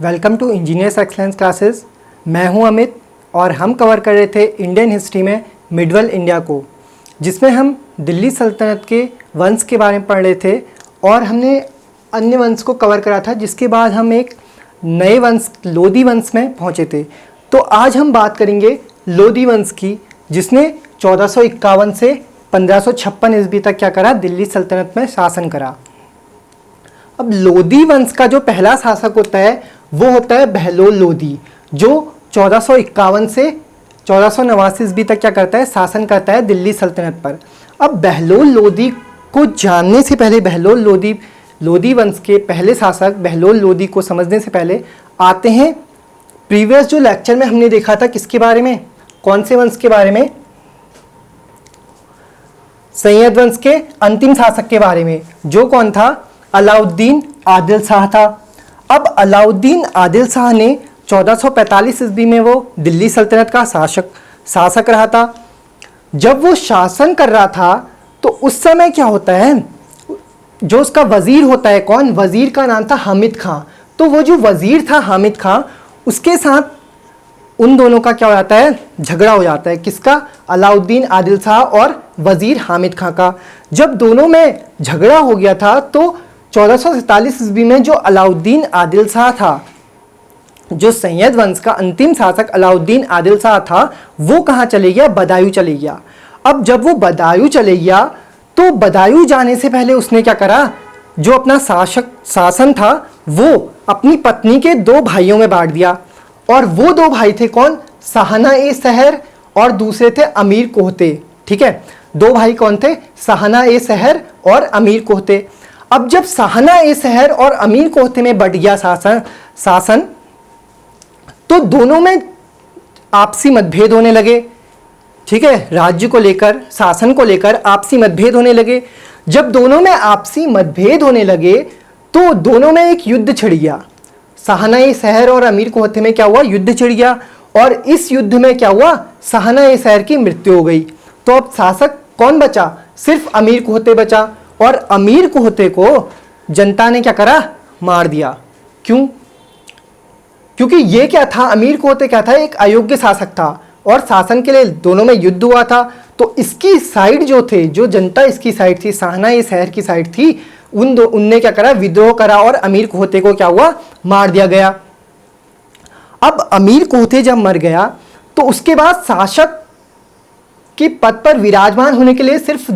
Welcome to engineers excellence classes. मैं हूं अमित और हम कवर कर रहे थे इंडियन हिस्ट्री में मिडवल इंडिया को, जिसमें हम दिल्ली सल्तनत के वंश के बारे में पढ़ रहे थे और हमने अन्य वंश को कवर करा था, जिसके बाद हम एक नए वंश लोदी वंश में पहुंचे थे। तो आज हम बात करेंगे लोदी वंश की, जिसने 1451 से 1556 ईस्वी तक क्या करा, दिल्ली सल्तनत में शासन करा। अब लोदी वंश का जो पहला शासक होता है वो होता है बहलोल लोदी, जो 1451 से 1489 ईस्वी तक क्या करता है, शासन करता है दिल्ली सल्तनत पर। अब बहलोल लोदी को जानने से पहले, बहलोल लोदी वंश के पहले शासक बहलोल लोदी को समझने से पहले आते हैं प्रीवियस जो लेक्चर में हमने देखा था किसके बारे में, कौन से वंश के बारे में, सैयद वंश के अंतिम शासक के बारे में, जो कौन था, अलाउद्दीन आदिल शाह था। अब अलाउद्दीन आदिल शाह ने 1445 ईस्वी में वो दिल्ली सल्तनत का शासक रहा था। जब वो शासन कर रहा था तो उस समय क्या होता है, जो उसका वजीर होता है, कौन, वजीर का नाम था हामिद खां। तो वो जो वजीर था हामिद खां, उसके साथ उन दोनों का क्या हो जाता है, झगड़ा हो जाता है। किसका, अलाउद्दीन आदिल शाह और वजीर हामिद खां का। जब दोनों में झगड़ा हो गया था तो 1447 ईस्वी में जो अलाउद्दीन आदिल शाह था, जो सैयद वंश का अंतिम शासक अलाउद्दीन आदिल शाह था, वो कहाँ चले गया, बदायूं चले गया। अब जब वो बदायूं चले गया तो बदायूं जाने से पहले उसने क्या करा, जो अपना शासन था वो अपनी पत्नी के दो भाइयों में बांट दिया। और वो दो भाई थे कौन, शाहना ए शहर और दूसरे थे अमीर कोहते। ठीक है, दो भाई कौन थे, शाहना ए शहर और अमीर कोहते। अब जब शाहना ए शहर और अमीर कोहते में बट गया शासन तो दोनों में आपसी मतभेद होने लगे। ठीक है, राज्य को लेकर, शासन को लेकर आपसी मतभेद होने लगे। जब दोनों में आपसी मतभेद होने लगे तो दोनों में एक युद्ध छिड़ गया। शाहना ए शहर और अमीर कोहते में क्या हुआ, युद्ध छिड़ गया। और इस युद्ध में क्या हुआ, शाहना ए शहर की मृत्यु हो गई। तो अब शासक कौन बचा, सिर्फ अमीर कोहते बचा। और अमीर कोहते को जनता ने क्या करा, मार दिया। क्यों, क्योंकि ये क्या था, अमीर कोहते क्या था, एक अयोग्य शासक था और शासन के लिए दोनों में युद्ध हुआ था। तो इसकी साइड जो थे, जो जनता इसकी साइड थी, शाहना ये शहर की साइड थी, उनने क्या करा, विद्रोह करा और अमीर कोहते को क्या हुआ, मार दिया गया। अब अमीर कोहते जब मर गया तो उसके बाद शासक के पद पर विराजमान होने के लिए सिर्फ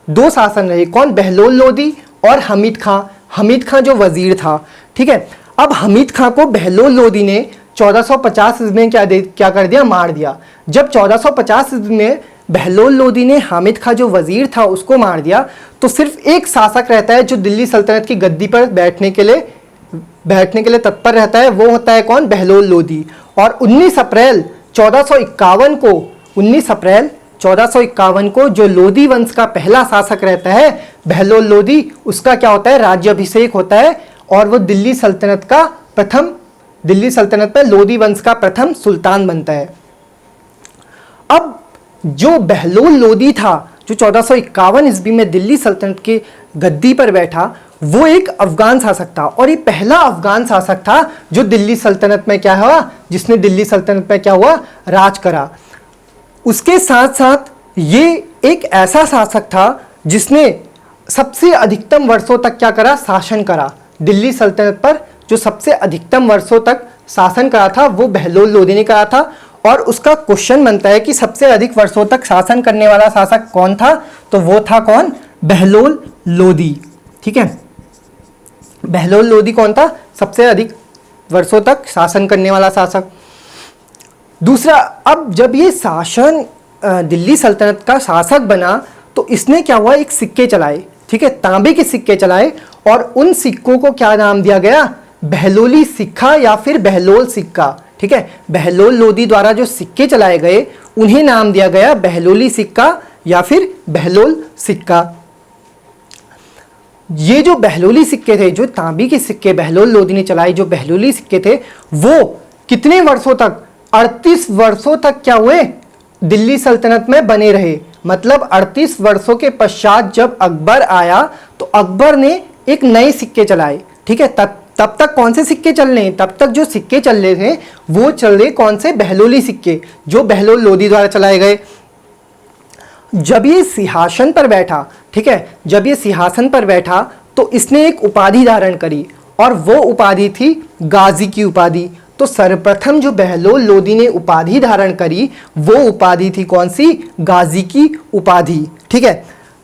दो शासन रहे, कौन, बहलोल लोदी और हमीद खां। हमीद खां जो वजीर था। ठीक है, अब हमीद खां को बहलोल लोदी ने 1450 ईस्वी में क्या कर दिया, मार दिया। जब 1450 ईस्वी में बहलोल लोदी ने हामिद खां जो वजीर था उसको मार दिया तो सिर्फ एक शासक रहता है जो दिल्ली सल्तनत की गद्दी पर बैठने के लिए तत्पर रहता है, वो होता है कौन, बहलोल लोदी। और 19 अप्रैल 1451 को जो लोदी वंश का पहला शासक रहता है बहलोल लोदी, उसका क्या होता है, राज्याभिषेक होता है और वो दिल्ली सल्तनत में लोदी वंश का प्रथम सुल्तान बनता है। अब जो बहलोल लोदी था, जो 1451 ईस्वी में दिल्ली सल्तनत की गद्दी पर बैठा, वो एक अफगान शासक था और ये पहला अफगान शासक था जो दिल्ली सल्तनत में क्या हुआ, जिसने दिल्ली सल्तनत में क्या हुआ, राज करा। उसके साथ साथ ये एक ऐसा शासक था जिसने सबसे अधिकतम वर्षों तक क्या करा, शासन करा। दिल्ली सल्तनत पर जो सबसे अधिकतम वर्षों तक शासन करा था वो बहलोल लोदी ने करा था। और उसका क्वेश्चन बनता है कि सबसे अधिक वर्षों तक शासन करने वाला शासक कौन था, तो वो था कौन, बहलोल लोदी। ठीक है, बहलोल लोदी कौन था, सबसे अधिक वर्षों तक शासन करने वाला शासक। दूसरा, अब जब ये शासन दिल्ली सल्तनत का शासक बना तो इसने क्या हुआ, एक सिक्के चलाए। ठीक है, तांबे के सिक्के चलाए और उन सिक्कों को क्या नाम दिया गया, बहलोली सिक्का या फिर बहलोल सिक्का। ठीक है, बहलोल लोदी द्वारा जो सिक्के चलाए गए उन्हें नाम दिया गया बहलोली सिक्का या फिर बहलोल सिक्का। ये जो बहलोली सिक्के थे, जो तांबे के सिक्के बहलोल लोदी ने चलाए, जो बहलोली सिक्के थे, वो कितने वर्षों तक, 38 वर्षों तक क्या हुए, दिल्ली सल्तनत में बने रहे। मतलब 38 वर्षों के पश्चात जब अकबर आया तो अकबर ने एक नए सिक्के चलाए। ठीक है, तब तक कौन से सिक्के चल रहे हैं? तब तक जो सिक्के चल रहे थे वो चल रहे कौन से? बहलोली सिक्के, जो बहलोल लोदी द्वारा चलाए गए। जब ये सिंहासन पर बैठा, ठीक है, जब ये सिंहासन पर बैठा तो इसने एक उपाधि धारण करी और वो उपाधि थी गाजी की उपाधि। तो सर्वप्रथम जो बहलोल लोदी ने उपाधि धारण करी वो उपाधि थी कौन सी? गाजी की उपाधि। ठीक है,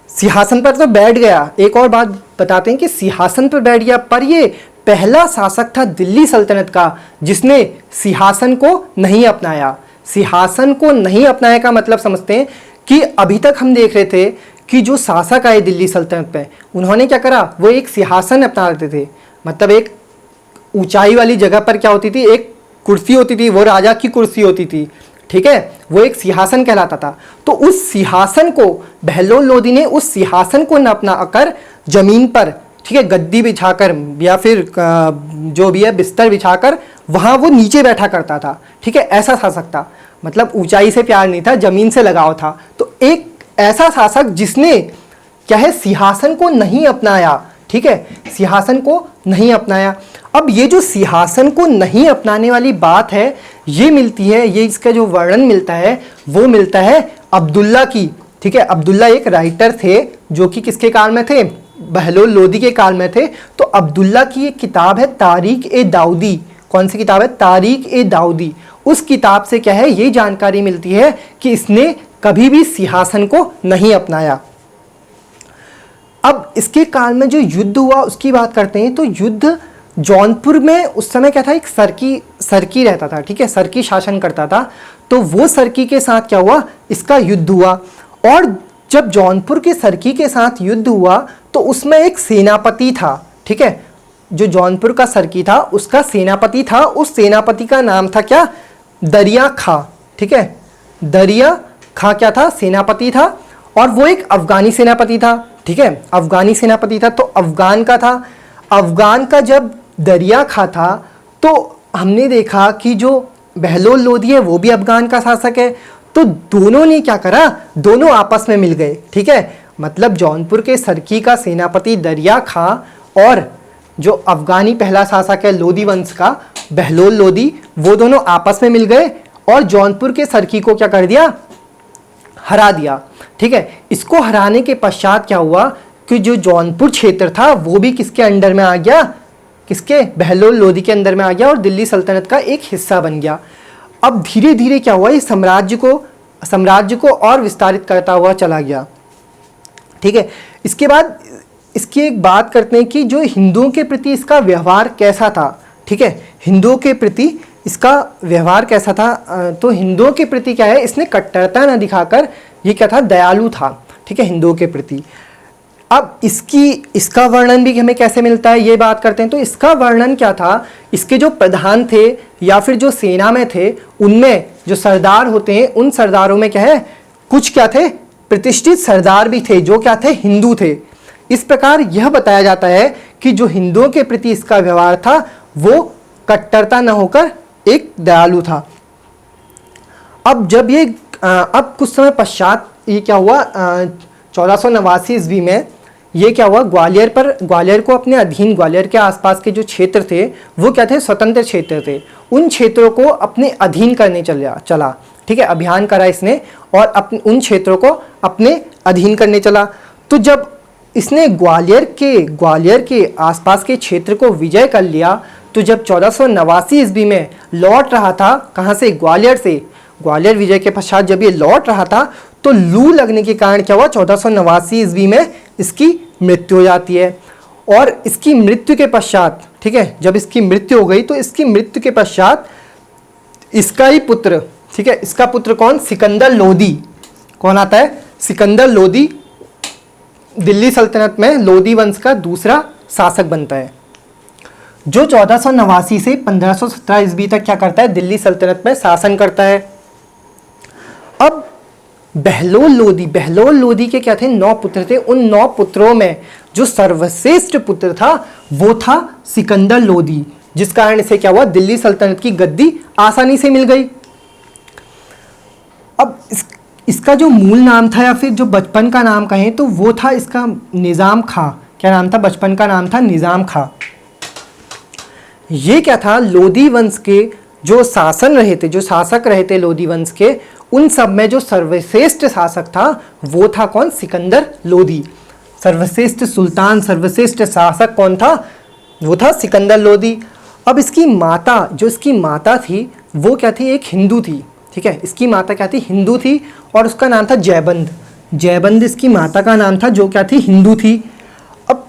सिंहासन पर तो बैठ गया। एक और बात बताते हैं कि सिंहासन पर बैठ गया, पर ये पहला शासक था दिल्ली सल्तनत का जिसने सिंहासन को नहीं अपनाया। सिंहासन को नहीं अपनाया का मतलब समझते हैं कि अभी तक हम देख रहे थे कि जो शासक आए दिल्ली सल्तनत पे, उन्होंने क्या करा? वो एक सिंहासन अपना लेते थे, मतलब एक ऊंचाई वाली जगह पर क्या होती थी? एक कुर्सी होती थी, वो राजा की कुर्सी होती थी। ठीक है, वो एक सिंहासन कहलाता था। तो उस सिंहासन को बहलोल लोदी ने उस सिंहासन को न अपना कर जमीन पर, ठीक है, गद्दी बिछाकर या फिर जो भी है बिस्तर बिछाकर वहां वो नीचे बैठा करता था। ठीक है, ऐसा शासक था, मतलब ऊंचाई से प्यार नहीं था, जमीन से लगाव था। तो एक ऐसा शासक जिसने क्या है? सिंहासन को नहीं अपनाया। ठीक है, सिंहासन को नहीं अपनाया। अब ये जो सिंहासन को नहीं अपनाने वाली बात है ये मिलती है, ये इसका जो वर्णन मिलता है वो मिलता है अब्दुल्ला की। ठीक है, अब्दुल्ला एक राइटर थे जो कि किसके काल में थे? बहलोल लोदी के काल में थे। तो अब्दुल्ला की एक किताब है तारीख ए दाऊदी। कौन सी किताब है? तारीख ए दाऊदी। उस किताब से क्या है? ये जानकारी मिलती है कि इसने कभी भी सिंहासन को नहीं अपनाया। अब इसके काल में जो युद्ध हुआ उसकी बात करते हैं। तो युद्ध जौनपुर में उस समय क्या था? एक सरकी रहता था। ठीक है, सरकी शासन करता था। तो वो सरकी के साथ क्या हुआ? इसका युद्ध हुआ। और जब जौनपुर के सरकी के साथ युद्ध हुआ तो उसमें एक सेनापति था। ठीक है, जो जौनपुर का सरकी था उसका सेनापति था। उस सेनापति का नाम था क्या? दरिया खां। ठीक है, दरिया खां क्या था? सेनापति था। और वो एक अफगानी सेनापति था। ठीक है, अफगानी सेनापति था। तो अफगान का था। अफगान का जब दरिया खां था तो हमने देखा कि जो बहलोल लोदी है वो भी अफगान का शासक है। तो दोनों ने क्या करा? दोनों आपस में मिल गए। ठीक है, मतलब जौनपुर के सरकी का सेनापति दरिया खां और जो अफगानी पहला शासक है लोदी वंश का बहलोल लोदी, वो दोनों आपस में मिल गए और जौनपुर के सरकी को क्या कर दिया? हरा दिया। ठीक है, इसको हराने के पश्चात क्या हुआ कि जो जौनपुर क्षेत्र था वो भी किसके अंडर में आ गया? किसके? बहलोल लोदी के अंदर में आ गया और दिल्ली सल्तनत का एक हिस्सा बन गया। अब धीरे धीरे क्या हुआ? इस साम्राज्य को और विस्तारित करता हुआ चला गया। ठीक है, इसके बाद इसकी एक बात करते हैं कि जो हिंदुओं के प्रति इसका व्यवहार कैसा था। ठीक है, हिंदुओं के प्रति इसका व्यवहार कैसा था? तो हिंदुओं के प्रति क्या है? इसने कट्टरता न दिखाकर ये क्या था? दयालु था। ठीक है, हिंदुओं के प्रति। अब इसका वर्णन भी हमें कैसे मिलता है ये बात करते हैं। तो इसका वर्णन क्या था? इसके जो प्रधान थे या फिर जो सेना में थे उनमें जो सरदार होते हैं उन सरदारों में क्या है? कुछ क्या थे? प्रतिष्ठित सरदार भी थे जो क्या थे? हिंदू थे। इस प्रकार यह बताया जाता है कि जो हिंदुओं के प्रति इसका व्यवहार था वो कट्टरता न होकर एक दयालु था। अब जब ये अब कुछ समय पश्चात ये क्या हुआ? 1489 ईस्वी में ये क्या हुआ? ग्वालियर को अपने अधीन, ग्वालियर के आसपास के जो क्षेत्र थे वो क्या थे? स्वतंत्र क्षेत्र थे। उन क्षेत्रों को अपने अधीन करने चला। ठीक है, अभियान करा इसने और उन क्षेत्रों को अपने अधीन करने चला। तो जब इसने ग्वालियर के आसपास के क्षेत्र को विजय कर लिया तो जब 1489 ईस्वी में लौट रहा था, कहाँ से? ग्वालियर से। ग्वालियर विजय के पश्चात जब ये लौट रहा था तो लू लगने के कारण क्या हुआ? 1489 ईस्वी में इसकी मृत्यु हो जाती है। और इसकी मृत्यु के पश्चात, ठीक है, जब इसकी मृत्यु हो गई तो इसकी मृत्यु के पश्चात इसका ही पुत्र, ठीक है, इसका पुत्र कौन? सिकंदर लोदी। कौन आता है? सिकंदर लोदी दिल्ली सल्तनत में लोदी वंश का दूसरा शासक बनता है, जो 1489 से 1517 ईस्वी तक क्या करता है? दिल्ली सल्तनत में शासन करता है। अब बहलोल लोदी के क्या थे? 9 पुत्र थे। उन 9 पुत्रों में जो सर्वश्रेष्ठ पुत्र था वो था सिकंदर लोदी, जिस कारण इसे क्या हुआ? दिल्ली सल्तनत की गद्दी आसानी से मिल गई। अब इसका जो मूल नाम था या फिर जो बचपन का नाम कहें तो वो था इसका निज़ाम खां। क्या नाम था? बचपन का नाम था निज़ाम खां। ये क्या था, लोदी वंश के जो शासन रहे थे, जो शासक रहे थे लोदी वंश के, उन सब में जो सर्वश्रेष्ठ शासक था वो था कौन, सिकंदर लोदी। सर्वश्रेष्ठ सुल्तान, सर्वश्रेष्ठ शासक कौन था, वो था सिकंदर लोदी। अब इसकी माता, जो इसकी माता थी वो क्या थी, एक हिंदू थी, ठीक है। इसकी माता क्या थी, हिंदू थी, और उसका नाम था जयबंद। जयबंद इसकी माता का नाम था, जो क्या थी, हिंदू थी। अब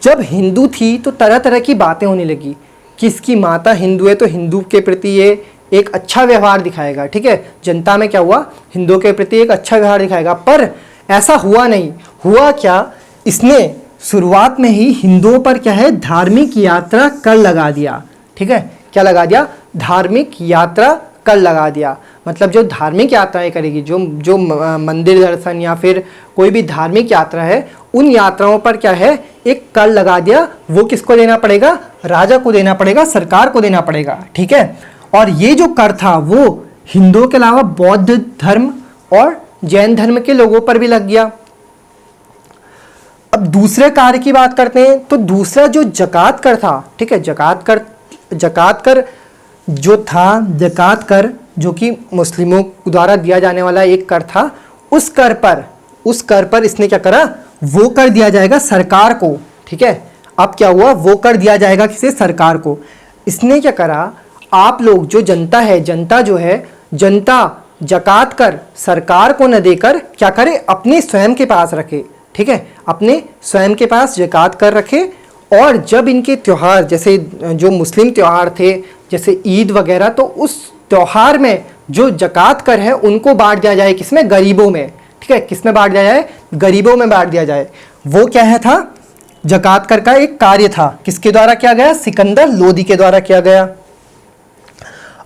जब हिंदू थी तो तरह तरह की बातें होने लगी कि इसकी माता हिंदू है तो हिंदू के प्रति ये एक अच्छा व्यवहार दिखाएगा, ठीक है। जनता में क्या हुआ, हिंदुओं के प्रति एक अच्छा व्यवहार दिखाएगा, पर ऐसा हुआ नहीं। हुआ क्या, इसने शुरुआत में ही हिंदुओं पर क्या है, धार्मिक यात्रा कर लगा दिया, ठीक है। क्या लगा दिया, धार्मिक यात्रा कर लगा दिया। मतलब जो धार्मिक यात्राएं करेगी, जो मंदिर दर्शन या फिर कोई भी धार्मिक यात्रा है, उन यात्राओं पर क्या है, एक कर लगा दिया। वो किसको देना पड़ेगा, राजा को देना पड़ेगा, सरकार को देना पड़ेगा, ठीक है। और ये जो कर था वो हिंदुओं के अलावा बौद्ध धर्म और जैन धर्म के लोगों पर भी लग गया। अब दूसरे कार्य की बात करते हैं, तो दूसरा जो जकात कर था, ठीक है, जकात कर जो कि मुस्लिमों द्वारा दिया जाने वाला एक कर था, उस कर पर इसने क्या करा, वो कर दिया जाएगा सरकार को, ठीक है। अब क्या हुआ, वो कर दिया जाएगा किसे, सरकार को। इसने क्या करा, आप लोग जो जनता है, जनता जो है, जनता जकात कर सरकार को न देकर क्या करे, अपने स्वयं के पास रखे, ठीक है, अपने स्वयं के पास जकात कर रखे। और जब इनके त्यौहार, जैसे जो मुस्लिम त्यौहार थे जैसे ईद वगैरह, तो उस त्यौहार में जो जकात कर है उनको बांट दिया जाए, किसमें, गरीबों में, ठीक है। किसमें बांट दिया जाए, गरीबों में बांट दिया जाए। वो क्या है था, जकात कर का एक कार्य था, किसके द्वारा किया गया, सिकंदर लोदी के द्वारा किया गया।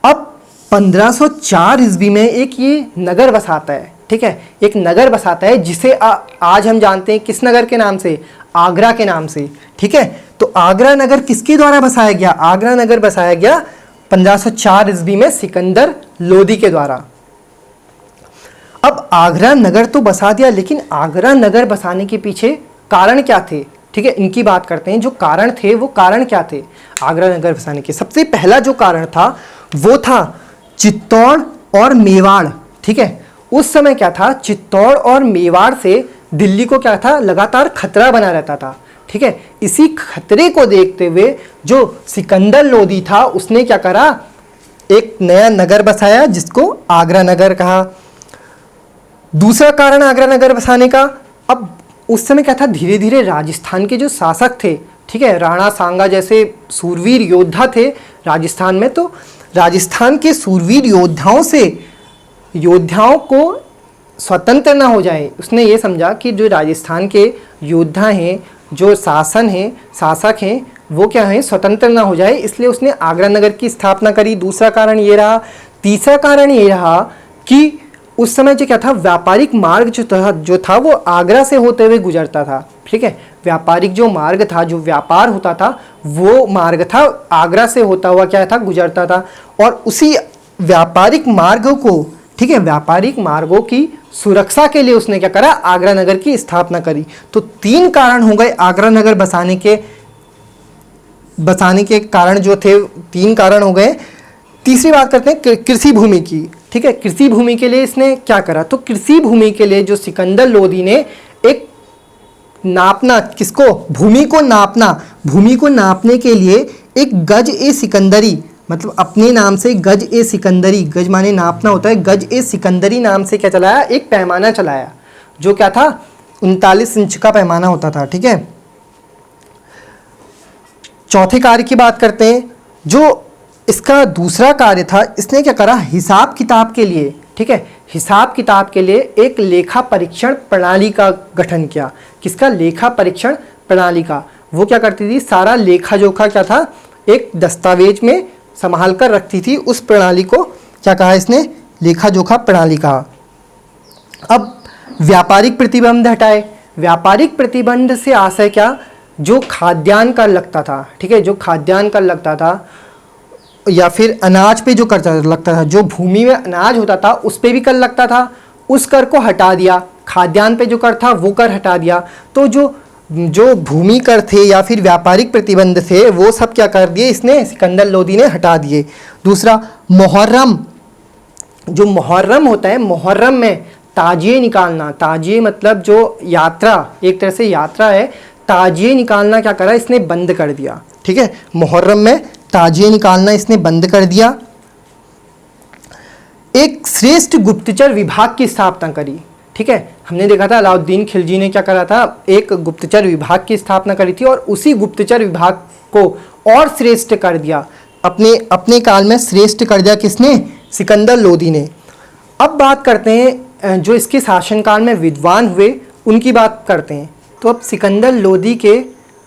अब 1504 ईस्वी में एक ये नगर बसाता है, ठीक है, एक नगर बसाता है जिसे आज हम जानते हैं किस नगर के नाम से, आगरा के नाम से, ठीक है। तो आगरा नगर किसके द्वारा बसाया गया, आगरा नगर बसाया गया 1504 ईस्वी में सिकंदर लोदी के द्वारा। अब आगरा नगर तो बसा दिया, लेकिन आगरा नगर बसाने के पीछे कारण क्या थे, ठीक है, इनकी बात करते हैं। जो कारण थे वो कारण क्या थे आगरा नगर बसाने के। सबसे पहला जो कारण था वो था चित्तौड़ और मेवाड़, ठीक है। उस समय क्या था, चित्तौड़ और मेवाड़ से दिल्ली को क्या था, लगातार खतरा बना रहता था, ठीक है। इसी खतरे को देखते हुए जो सिकंदर लोदी था उसने क्या करा, एक नया नगर बसाया जिसको आगरा नगर कहा। दूसरा कारण आगरा नगर बसाने का, अब उस समय क्या था, धीरे धीरे राजस्थान के जो शासक थे, ठीक है, राणा सांगा जैसे सूरवीर योद्धा थे राजस्थान में, तो राजस्थान के सूरवीर योद्धाओं को स्वतंत्र ना हो जाए, उसने ये समझा कि जो राजस्थान के योद्धा हैं, जो शासक हैं, वो क्या हैं, स्वतंत्र ना हो जाए, इसलिए उसने आगरा नगर की स्थापना करी। दूसरा कारण ये रहा। तीसरा कारण ये रहा कि उस समय जो क्या था, व्यापारिक मार्ग जो था वो आगरा से होते हुए गुजरता था, ठीक है। व्यापारिक जो मार्ग था, जो व्यापार होता था, वो मार्ग था आगरा से होता हुआ क्या था, गुजरता था। और उसी व्यापारिक मार्ग को, ठीक है, व्यापारिक मार्गों की सुरक्षा के लिए उसने क्या करा, आगरा नगर की स्थापना करी। तो 3 कारण हो गए आगरा नगर बसाने के कारण जो थे, 3 कारण हो गए। तीसरी बात करते हैं कृषि भूमि की, ठीक है। कृषि भूमि के लिए इसने क्या करा, तो कृषि भूमि के लिए जो सिकंदर लोदी ने एक नापना, किसको, भूमि को नापने के लिए एक गज ए सिकंदरी, मतलब अपने नाम से गज ए सिकंदरी, गज माने नापना होता है, गज ए सिकंदरी नाम से क्या चलाया, एक पैमाना चलाया, जो क्या था, 39 इंच का पैमाना होता था, ठीक है। चौथे कार्य की बात करते हैं, जो इसका दूसरा कार्य था, इसने क्या करा, हिसाब किताब के लिए, ठीक है, हिसाब किताब के लिए एक लेखा परीक्षण प्रणाली का गठन किया। किसका, लेखा परीक्षण प्रणाली का। वो क्या करती थी, सारा लेखा जोखा क्या था, एक दस्तावेज में संभाल कर रखती थी। उस प्रणाली को क्या कहा इसने, लेखा जोखा प्रणाली कहा। अब व्यापारिक प्रतिबंध हटाए। व्यापारिक प्रतिबंध से आशय क्या, जो खाद्यान्न कर लगता था, ठीक है, जो खाद्यान्न कर लगता था, या फिर अनाज पे जो कर लगता था, जो भूमि में अनाज होता था उस पे भी कर लगता था, उस कर को हटा दिया। खाद्यान्न पे जो कर था वो कर हटा दिया। तो जो जो भूमि कर थे या फिर व्यापारिक प्रतिबंध थे वो सब क्या कर दिए इसने, सिकंदर लोदी ने हटा दिए। दूसरा मुहर्रम, जो मुहर्रम होता है, मुहर्रम में ताजिए निकालना, ताजिए मतलब जो यात्रा, एक तरह से यात्रा है, ताजिए निकालना क्या करा इसने, बंद कर दिया। ठीक है, मुहर्रम में ताजिए निकालना इसने बंद कर दिया। एक श्रेष्ठ गुप्तचर विभाग की स्थापना करी। ठीक है, हमने देखा था अलाउद्दीन खिलजी ने क्या करा था, एक गुप्तचर विभाग की स्थापना करी थी और उसी गुप्तचर विभाग को और श्रेष्ठ कर दिया, अपने काल में श्रेष्ठ कर दिया किसने, सिकंदर लोदी ने। अब बात करते हैं जो इसके शासनकाल में विद्वान हुए उनकी बात करते हैं। तो अब सिकंदर लोदी के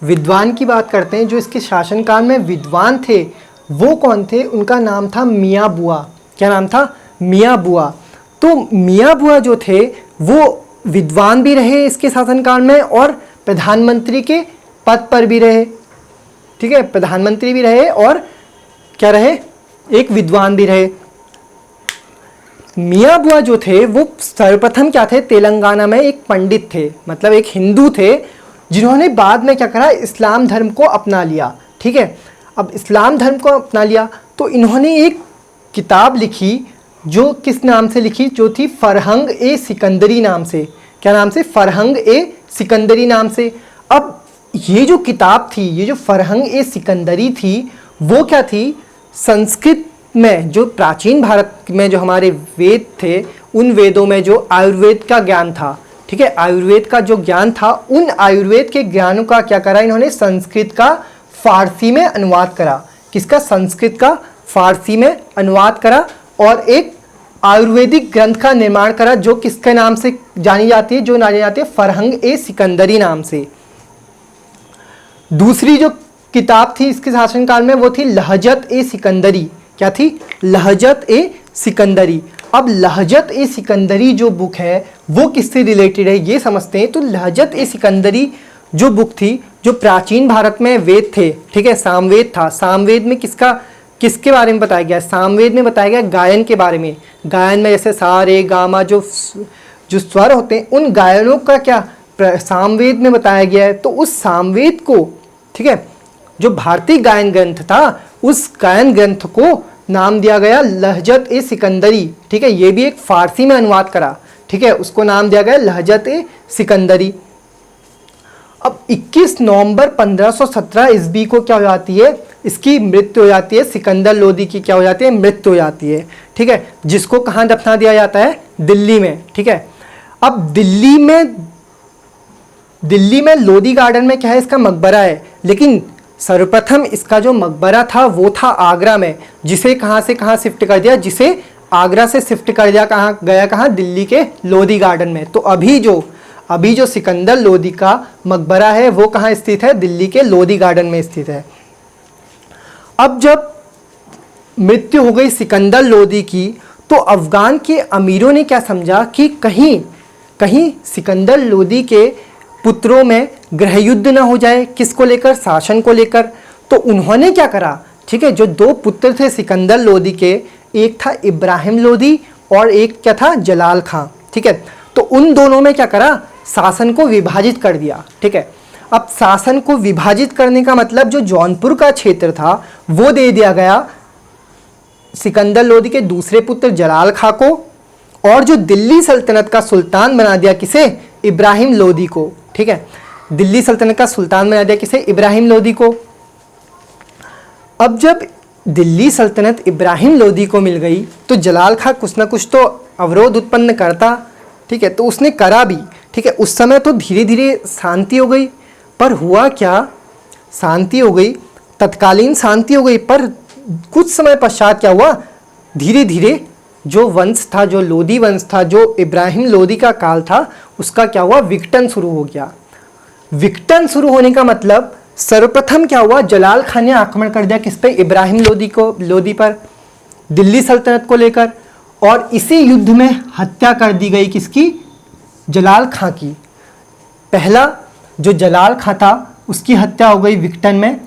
विद्वान की बात करते हैं। जो इसके शासनकाल में विद्वान थे वो कौन थे, उनका नाम था मियाँ बुआ। क्या नाम था, मियाँ बुआ। तो मियाँ बुआ जो थे वो विद्वान भी रहे इसके शासनकाल में और प्रधानमंत्री के पद पर भी रहे। ठीक है, प्रधानमंत्री भी रहे और क्या रहे, एक विद्वान भी रहे। मियाँ बुआ जो थे वो सर्वप्रथम क्या थे, तेलंगाना में एक पंडित थे, मतलब एक हिंदू थे, जिन्होंने बाद में क्या करा, इस्लाम धर्म को अपना लिया। ठीक है, अब इस्लाम धर्म को अपना लिया तो इन्होंने एक किताब लिखी जो किस नाम से लिखी, जो थी फरहंग ए सिकंदरी नाम से। क्या नाम से, फरहंग ए सिकंदरी नाम से। अब ये जो किताब थी, ये जो फरहंग ए सिकंदरी थी, वो क्या थी, संस्कृत में, जो प्राचीन भारत में जो हमारे वेद थे उन वेदों में जो आयुर्वेद का ज्ञान था, ठीक है, आयुर्वेद का जो ज्ञान था, उन आयुर्वेद के ज्ञानों का क्या करा इन्होंने, संस्कृत का फारसी में अनुवाद करा। किसका, संस्कृत का फारसी में अनुवाद करा और एक आयुर्वेदिक ग्रंथ का निर्माण करा जो किसके नाम से जानी जाती है, जो जानी जाती है फरहंग ए सिकंदरी नाम से। दूसरी जो किताब थी इसके शासनकाल में वो थी लहजत ए सिकंदरी। क्या थी, लहजत ए सिकंदरी। अब लहजत ए सिकंदरी जो बुक है वो किससे रिलेटेड है ये समझते हैं। तो लहजत ए सिकंदरी जो बुक थी, जो प्राचीन भारत में वेद थे, ठीक है, सामवेद था। सामवेद में किसके बारे में बताया गया, सामवेद में बताया गया गायन के बारे में। गायन में जैसे सा रे गा मा जो स्वर होते हैं, उन गायनों का क्या सामवेद में बताया गया है। तो उस सामवेद को, ठीक है, जो भारतीय गायन ग्रंथ था, उस गायन ग्रंथ को नाम दिया गया लहजत ए सिकंदरी। ठीक है, ये भी एक फारसी में अनुवाद करा, ठीक है, उसको नाम दिया गया लहजत ए सिकंदरी। अब 21 नवंबर 1517 ईस्वी को क्या हो जाती है, इसकी मृत्यु हो जाती है, सिकंदर लोदी की क्या हो जाती है, मृत्यु हो जाती है। ठीक है, जिसको कहाँ दफना दिया जाता है, दिल्ली में। ठीक है, अब दिल्ली में लोदी गार्डन में क्या है, इसका मकबरा है, लेकिन सर्वप्रथम इसका जो मकबरा था वो था आगरा में, जिसे कहाँ से कहाँ शिफ्ट कर दिया, जिसे आगरा से शिफ्ट कर दिया, कहाँ गया, कहाँ, दिल्ली के लोदी गार्डन में। तो अभी जो सिकंदर लोदी का मकबरा है वो कहाँ स्थित है, दिल्ली के लोदी गार्डन में स्थित है। अब जब मृत्यु हो गई सिकंदर लोदी की, तो अफगान के अमीरों ने क्या समझा कि कहीं सिकंदर लोदी के पुत्रों में गृह युद्ध न हो जाए, किसको लेकर, शासन को लेकर। तो उन्होंने क्या करा, ठीक है, जो दो पुत्र थे सिकंदर लोदी के, एक था इब्राहिम लोदी और एक क्या था, जलाल खां। ठीक है, तो उन दोनों में क्या करा, शासन को विभाजित कर दिया। ठीक है, अब शासन को विभाजित करने का मतलब जो जौनपुर का क्षेत्र था वो दे दिया गया सिकंदर लोदी के दूसरे पुत्र जलाल खां को, और जो दिल्ली सल्तनत का सुल्तान बना दिया किसे, इब्राहिम लोदी को। ठीक है, दिल्ली सल्तनत का सुल्तान बना दिया किसे, इब्राहिम लोदी को। अब जब दिल्ली सल्तनत इब्राहिम लोदी को मिल गई तो जलाल खां कुछ ना कुछ तो अवरोध उत्पन्न करता। ठीक है, तो उसने करा भी। ठीक है, उस समय तो धीरे धीरे शांति हो गई, पर हुआ क्या, शांति हो गई, तत्कालीन शांति हो गई, पर कुछ समय पश्चात क्या हुआ, धीरे धीरे जो वंश था, जो लोदी वंश था, जो इब्राहिम लोदी का काल था, उसका क्या हुआ, विघटन शुरू हो गया। विघटन शुरू होने का मतलब सर्वप्रथम क्या हुआ, जलाल खान ने आक्रमण कर दिया किस पे, इब्राहिम लोदी पर, दिल्ली सल्तनत को लेकर, और इसी युद्ध में हत्या कर दी गई किसकी, जलाल खां की। पहला जो जलाल खां था उसकी हत्या हो गई विघटन में।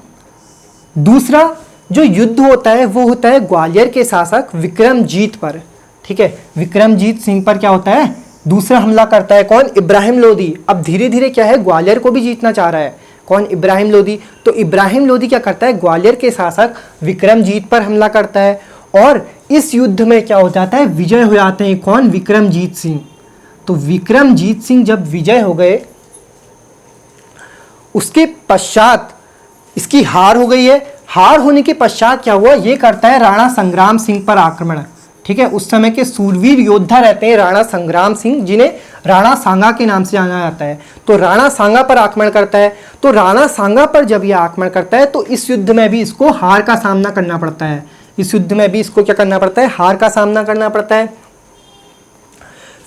दूसरा जो युद्ध होता है वो होता है ग्वालियर के शासक विक्रमजीत पर। ठीक है, विक्रमजीत सिंह पर क्या होता है, दूसरा हमला करता है कौन? इब्राहिम लोदी। अब धीरे धीरे क्या है, ग्वालियर को भी जीतना चाह रहा है कौन? इब्राहिम लोदी। तो इब्राहिम लोदी क्या करता है, ग्वालियर के शासक विक्रमजीत पर हमला करता है और इस युद्ध में क्या हो जाता है, विजय हो जाते हैं कौन? विक्रमजीत सिंह। तो विक्रमजीत सिंह जब विजय हो गए, उसके पश्चात इसकी हार हो गई है। हार होने के पश्चात क्या हुआ, ये करता है राणा संग्राम सिंह पर आक्रमण। ठीक है, उस समय के सूरवीर योद्धा रहते हैं राणा संग्राम सिंह, जिन्हें राणा सांगा के नाम से जाना जाता है। तो राणा सांगा पर आक्रमण करता है। तो राणा सांगा पर जब यह आक्रमण करता है तो इस युद्ध में भी इसको हार का सामना करना पड़ता है। इस युद्ध में भी इसको क्या करना पड़ता है, हार का सामना करना पड़ता है।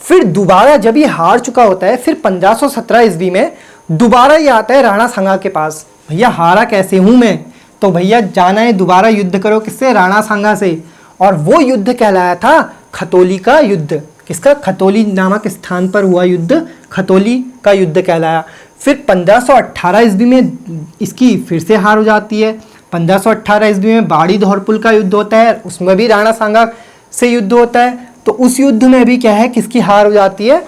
फिर दोबारा जब ये हार चुका होता है, फिर 1517 ईस्वी में दोबारा ये आता है राणा सांगा के पास। भैया हारा कैसे हूं मैं, तो भैया जाना है दोबारा युद्ध करो, किससे? राणा सांगा से। और वो युद्ध कहलाया था खतौली का युद्ध। किसका? खतौली नामक स्थान पर हुआ युद्ध खतौली का युद्ध कहलाया। फिर 1518 ईस्वी में इसकी फिर से हार हो जाती है। 1518 ईस्वी में बाड़ी धौरपुल का युद्ध होता है, उसमें भी राणा सांगा से युद्ध होता है। तो उस युद्ध में भी क्या है, किसकी हार हो जाती है?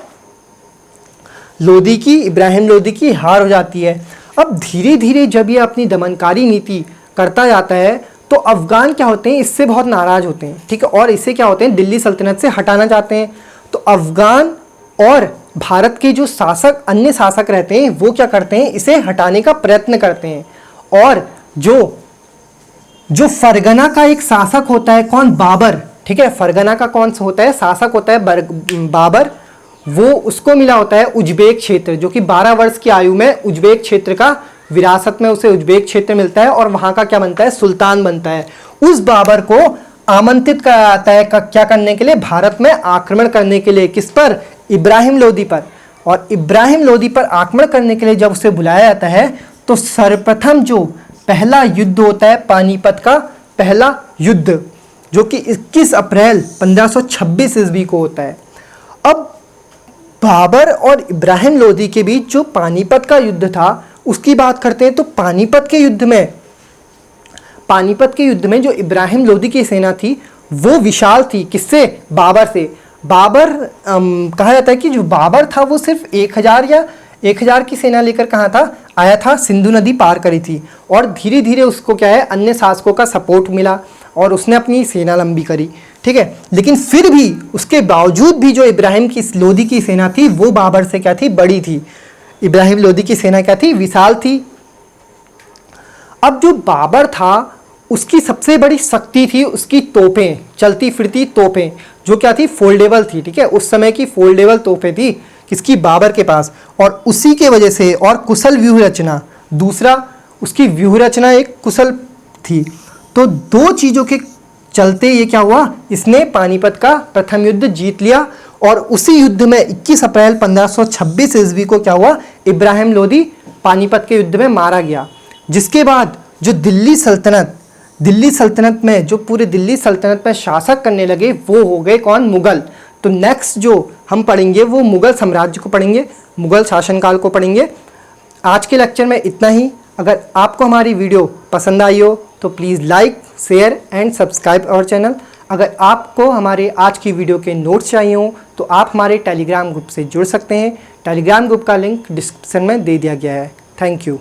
लोदी की, इब्राहिम लोदी की हार हो जाती है। अब धीरे धीरे जब ये अपनी दमनकारी नीति करता जाता है तो अफगान क्या होते हैं, इससे बहुत नाराज होते हैं। ठीक है, और इससे क्या होते हैं, दिल्ली सल्तनत से हटाना चाहते हैं। तो अफगान और भारत के जो शासक, अन्य शासक रहते हैं, वो क्या करते हैं, इसे हटाने का प्रयत्न करते हैं। और जो फरगना का एक शासक होता है कौन? बाबर। ठीक है, फरगना का कौन सा होता है, शासक होता है बाबर। वो उसको मिला होता है उज्बेक क्षेत्र, जो कि 12 वर्ष की आयु में उज्बेक क्षेत्र का विरासत में उसे उज्बेक क्षेत्र मिलता है और वहां का क्या बनता है, सुल्तान बनता है। उस बाबर को आमंत्रित किया जाता है क्या करने के लिए, भारत में आक्रमण करने के लिए। किस पर? इब्राहिम लोदी पर। और इब्राहिम लोदी पर आक्रमण करने के लिए जब उसे बुलाया जाता है तो सर्वप्रथम जो पहला युद्ध होता है, पानीपत का पहला युद्ध, जो कि 21 अप्रैल 1526 ईस्वी को होता है। अब बाबर और इब्राहिम लोदी के बीच जो पानीपत का युद्ध था उसकी बात करते हैं। तो पानीपत के युद्ध में जो इब्राहिम लोदी की सेना थी वो विशाल थी। किससे? बाबर से। बाबर कहा जाता है कि जो बाबर था वो सिर्फ 1000 की सेना लेकर कहाँ था, आया था, सिंधु नदी पार करी थी। और धीरे धीरे उसको क्या है, अन्य शासकों का सपोर्ट मिला और उसने अपनी सेना लंबी करी। ठीक है, लेकिन फिर भी उसके बावजूद भी जो इब्राहिम की लोदी की सेना थी वो बाबर से क्या थी, बड़ी थी। इब्राहिम लोदी की सेना क्या थी, विशाल थी। अब जो बाबर था उसकी सबसे बड़ी शक्ति थी उसकी तोपें, चलती फिरती तोपें, जो क्या थी, फोल्डेबल थी। ठीक है, उस समय की फोल्डेबल तोपें थी किसकी, बाबर के पास। और उसी के वजह से, और कुशल व्यूह रचना, दूसरा उसकी व्यूह रचना एक कुशल थी। तो दो चीज़ों के चलते ये क्या हुआ, इसने पानीपत का प्रथम युद्ध जीत लिया। और उसी युद्ध में 21 अप्रैल 1526 ईस्वी को क्या हुआ, इब्राहिम लोदी पानीपत के युद्ध में मारा गया। जिसके बाद जो दिल्ली सल्तनत में जो पूरे दिल्ली सल्तनत में शासक करने लगे वो हो गए कौन, मुगल। तो नेक्स्ट जो हम पढ़ेंगे वो मुगल साम्राज्य को पढ़ेंगे, मुगल शासनकाल को पढ़ेंगे। आज के लेक्चर में इतना ही। अगर आपको हमारी वीडियो पसंद आई हो तो please like, share and subscribe our channel. अगर आपको हमारे आज की वीडियो के नोट्स चाहिए हो तो आप हमारे टेलीग्राम ग्रुप से जुड़ सकते हैं। टेलीग्राम ग्रुप का लिंक डिस्क्रिप्शन में दे दिया गया है। Thank you.